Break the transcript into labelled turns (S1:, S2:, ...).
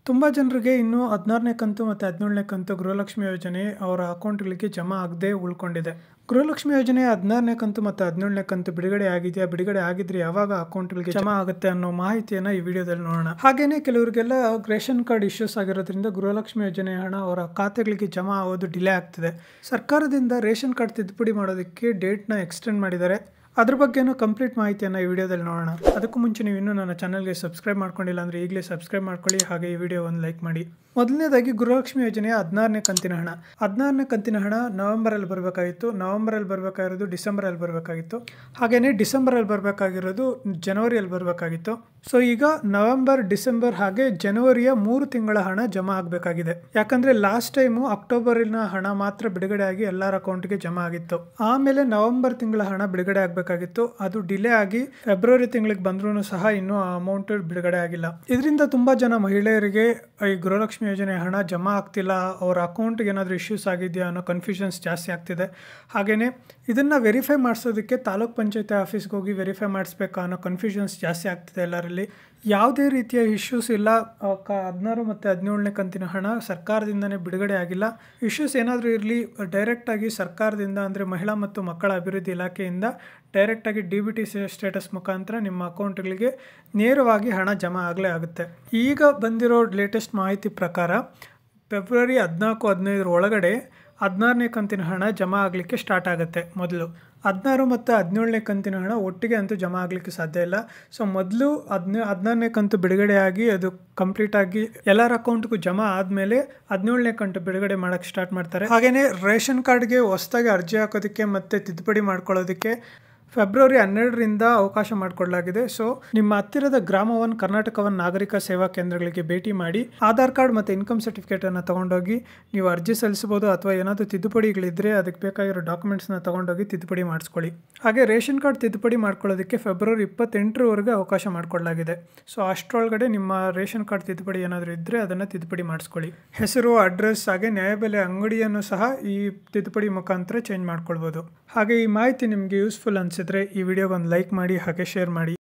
S1: ತುಂಬ ಜನರಿಗೆ ಇನ್ನೂ 16ನೇ ಕಂತು ಮತ್ತು 17ನೇ ಕಂತು ಗೃಹಲಕ್ಷ್ಮಿ ಯೋಜನೆ ಅವರ ಅಕೌಂಟ್ಗಳಿಗೆ ಜಮಾ ಆಗದೆ ಉಳ್ಕೊಂಡಿದೆ. ಗೃಹಲಕ್ಷ್ಮಿ ಯೋಜನೆ 16ನೇ ಕಂತು ಮತ್ತು 17ನೇ ಕಂತು ಬಿಡುಗಡೆ ಆಗಿದೆಯಾ, ಬಿಡುಗಡೆ ಆಗಿದ್ರೆ ಯಾವಾಗ ಅಕೌಂಟ್ಗಳಿಗೆ ಜಮಾ ಆಗುತ್ತೆ ಅನ್ನೋ ಮಾಹಿತಿಯನ್ನು ಈ ವಿಡಿಯೋದಲ್ಲಿ ನೋಡೋಣ. ಹಾಗೇನೇ ಕೆಲವರಿಗೆಲ್ಲ ರೇಷನ್ ಕಾರ್ಡ್ ಇಶ್ಯೂಸ್ ಆಗಿರೋದ್ರಿಂದ ಗೃಹಲಕ್ಷ್ಮಿ ಯೋಜನೆ ಹಣ ಅವರ ಖಾತೆಗಳಿಗೆ ಜಮಾ ಆಗೋದು ಡಿಲೇ ಆಗ್ತಿದೆ. ಸರ್ಕಾರದಿಂದ ರೇಷನ್ ಕಾರ್ಡ್ ತಿದ್ದುಪಡಿ ಮಾಡೋದಕ್ಕೆ ಡೇಟ್ನ ಎಕ್ಸ್ಟೆಂಡ್ ಮಾಡಿದ್ದಾರೆ. ಅದ್ರ ಬಗ್ಗೆನೂ ಕಂಪ್ಲೀಟ್ ಮಾಹಿತಿಯನ್ನು ಈ ವಿಡಿಯೋದಲ್ಲಿ ನೋಡೋಣ. ಅದಕ್ಕೂ ಮುಂಚೆ ನೀವು ಇನ್ನೂ ನನ್ನ ಚಾನಲ್ಗೆ ಸಬ್ಸ್ಕ್ರೈಬ್ ಮಾಡ್ಕೊಂಡಿಲ್ಲ ಅಂದರೆ ಈಗಲೇ ಸಬ್ಸ್ಕ್ರೈಬ್ ಮಾಡ್ಕೊಳ್ಳಿ, ಹಾಗೆ ಈ ವಿಡಿಯೋ ಒಂದು ಲೈಕ್ ಮಾಡಿ. ಮೊದಲನೇದಾಗಿ ಗೃಹಲಕ್ಷ್ಮಿ ಯೋಜನೆಯ 16ನೇ ಕಂತಿನ ಹಣ. 16ನೇ ಕಂತಿನ ಹಣ ನವೆಂಬರಲ್ಲಿ ಬರಬೇಕಾಗಿತ್ತು. ನವೆಂಬರಲ್ಲಿ ಬರಬೇಕಾಗಿರೋದು ಡಿಸೆಂಬರಲ್ಲಿ ಬರಬೇಕಾಗಿತ್ತು. ಹಾಗೆಯೇ ಡಿಸೆಂಬರಲ್ಲಿ ಬರಬೇಕಾಗಿರೋದು ಜನವರಿಯಲ್ಲಿ ಬರಬೇಕಾಗಿತ್ತು. ಸೊ ಈಗ ನವೆಂಬರ್, ಡಿಸೆಂಬರ್ ಹಾಗೆ ಜನವರಿಯ 3 ತಿಂಗಳ ಹಣ ಜಮಾ ಆಗಬೇಕಾಗಿದೆ. ಯಾಕಂದರೆ ಲಾಸ್ಟ್ ಟೈಮು ಅಕ್ಟೋಬರಿನ ಹಣ ಮಾತ್ರ ಬಿಡುಗಡೆ ಆಗಿ ಎಲ್ಲರ ಅಕೌಂಟ್ಗೆ ಜಮಾ ಆಗಿತ್ತು. ಆಮೇಲೆ ನವೆಂಬರ್ ತಿಂಗಳ ಹಣ ಬಿಡುಗಡೆ ಆಗಬೇಕಾಗಿತ್ತು. ಅದು ಡಿಲೇ ಆಗಿ ಫೆಬ್ರವರಿ ತಿಂಗಳಿಗೆ ಬಂದ್ರೂ ಸಹ ಇನ್ನೂ ಆ ಅಮೌಂಟ್ ಬಿಡುಗಡೆ ಆಗಿಲ್ಲ. ಇದರಿಂದ ತುಂಬ ಜನ ಮಹಿಳೆಯರಿಗೆ ಈ ಗೃಹಲಕ್ಷ್ಮಿ ಯೋಜನೆ ಹಣ ಜಮಾ ಆಗ್ತಿಲ್ಲ, ಅವರ ಅಕೌಂಟ್ಗೆ ಏನಾದರೂ ಇಶ್ಯೂಸ್ ಆಗಿದೆಯಾ ಅನ್ನೋ ಕನ್ಫ್ಯೂಷನ್ಸ್ ಜಾಸ್ತಿ ಆಗ್ತಿದೆ. ಹಾಗೆಯೇ ಇದನ್ನು ವೆರಿಫೈ ಮಾಡಿಸೋದಕ್ಕೆ ತಾಲೂಕ್ ಪಂಚಾಯತಿ ಆಫೀಸ್ಗೆ ಹೋಗಿ ವೆರಿಫೈ ಮಾಡಿಸ್ಬೇಕಾ ಅನ್ನೋ ಕನ್ಫ್ಯೂಷನ್ಸ್ ಜಾಸ್ತಿ ಆಗ್ತಿದೆ ಎಲ್ಲರಲ್ಲಿ. ಯಾವುದೇ ರೀತಿಯ ಇಶ್ಯೂಸ್ ಇಲ್ಲ. 16 ಮತ್ತು 17ನೇ ಕಂತಿನ ಹಣ ಸರ್ಕಾರದಿಂದನೇ ಬಿಡುಗಡೆ ಆಗಿಲ್ಲ. ಇಶ್ಯೂಸ್ ಏನಾದರೂ ಇರಲಿ, ಡೈರೆಕ್ಟಾಗಿ ಸರ್ಕಾರದಿಂದ ಅಂದರೆ ಮಹಿಳಾ ಮತ್ತು ಮಕ್ಕಳ ಅಭಿವೃದ್ಧಿ ಇಲಾಖೆಯಿಂದ ಡೈರೆಕ್ಟಾಗಿ DBT ಸ್ಟೇಟಸ್ ಮುಖಾಂತರ ನಿಮ್ಮ ಅಕೌಂಟ್ಗಳಿಗೆ ನೇರವಾಗಿ ಹಣ ಜಮಾ ಆಗಲೇ ಆಗುತ್ತೆ. ಈಗ ಬಂದಿರೋ ಲೇಟೆಸ್ಟ್ ಮಾಹಿತಿ ಪ್ರಕಾರ ಫೆಬ್ರವರಿ 14-15 ಒಳಗಡೆ 16ನೇ ಕಂತಿನ ಹಣ ಜಮಾ ಆಗಲಿಕ್ಕೆ ಸ್ಟಾರ್ಟ್ ಆಗುತ್ತೆ. ಮೊದಲು 16 ಮತ್ತು 17ನೇ ಕಂತಿನ ಹಣ ಒಟ್ಟಿಗೆ ಅಂತೂ ಜಮಾ ಆಗಲಿಕ್ಕೆ ಸಾಧ್ಯ ಇಲ್ಲ. ಸೊ ಮೊದಲು 16ನೇ ಕಂತು ಬಿಡುಗಡೆ ಆಗಿ ಅದು ಕಂಪ್ಲೀಟಾಗಿ ಎಲ್ಲರ ಅಕೌಂಟ್ಗೂ ಜಮಾ ಆದಮೇಲೆ 17ನೇ ಕಂತು ಬಿಡುಗಡೆ ಮಾಡೋಕ್ಕೆ ಸ್ಟಾರ್ಟ್ ಮಾಡ್ತಾರೆ. ಹಾಗೆಯೇ ರೇಷನ್ ಕಾರ್ಡ್ಗೆ ಹೊಸದಾಗಿ ಅರ್ಜಿ ಹಾಕೋದಕ್ಕೆ ಮತ್ತು ತಿದ್ದುಪಡಿ ಮಾಡ್ಕೊಳ್ಳೋದಕ್ಕೆ ಫೆಬ್ರವರಿ 12ರಿಂದ ಅವಕಾಶ ಮಾಡಿಕೊಡಲಾಗಿದೆ. ಸೊ ನಿಮ್ಮ ಹತ್ತಿರದ ಗ್ರಾಮ 1 ಕರ್ನಾಟಕ 1 ನಾಗರಿಕ ಸೇವಾ ಕೇಂದ್ರಗಳಿಗೆ ಭೇಟಿ ಮಾಡಿ ಆಧಾರ್ ಕಾರ್ಡ್ ಮತ್ತು ಇನ್ಕಮ್ ಸರ್ಟಿಫಿಕೇಟನ್ನು ತೊಗೊಂಡೋಗಿ ನೀವು ಅರ್ಜಿ ಸಲ್ಲಿಸಬಹುದು. ಅಥವಾ ಏನಾದರೂ ತಿದ್ದುಪಡಿಗಳಿದ್ದರೆ ಅದಕ್ಕೆ ಬೇಕಾಗಿರೋ ಡಾಕ್ಯುಮೆಂಟ್ಸ್ನ ತೊಗೊಂಡೋಗಿ ತಿದ್ದುಪಡಿ ಮಾಡಿಸ್ಕೊಳ್ಳಿ. ಹಾಗೆ ರೇಷನ್ ಕಾರ್ಡ್ ತಿದ್ದುಪಡಿ ಮಾಡ್ಕೊಳ್ಳೋದಕ್ಕೆ ಫೆಬ್ರವರಿ 28ರವರೆಗೆ ಅವಕಾಶ ಮಾಡಿಕೊಡಲಾಗಿದೆ. ಸೊ ಅಷ್ಟರೊಳಗಡೆ ನಿಮ್ಮ ರೇಷನ್ ಕಾರ್ಡ್ ತಿದ್ದುಪಡಿ ಏನಾದರೂ ಇದ್ದರೆ ಅದನ್ನು ತಿದ್ದುಪಡಿ ಮಾಡಿಸ್ಕೊಳ್ಳಿ. ಹೆಸರು, ಅಡ್ರೆಸ್ ಹಾಗೆ ನ್ಯಾಯಬೆಲೆ ಅಂಗಡಿಯನ್ನು ಸಹ ಈ ತಿದ್ದುಪಡಿ ಮುಖಾಂತರ ಚೇಂಜ್ ಮಾಡ್ಕೊಳ್ಬೋದು. ಹಾಗೆ ಈ ಮಾಹಿತಿ ನಿಮಗೆ ಯೂಸ್ಫುಲ್ ಅನಿಸಿದ್ರೆ ಈ ವಿಡಿಯೋಗೊಂದು ಲೈಕ್ ಮಾಡಿ, ಹಾಗೆ ಶೇರ್ ಮಾಡಿ.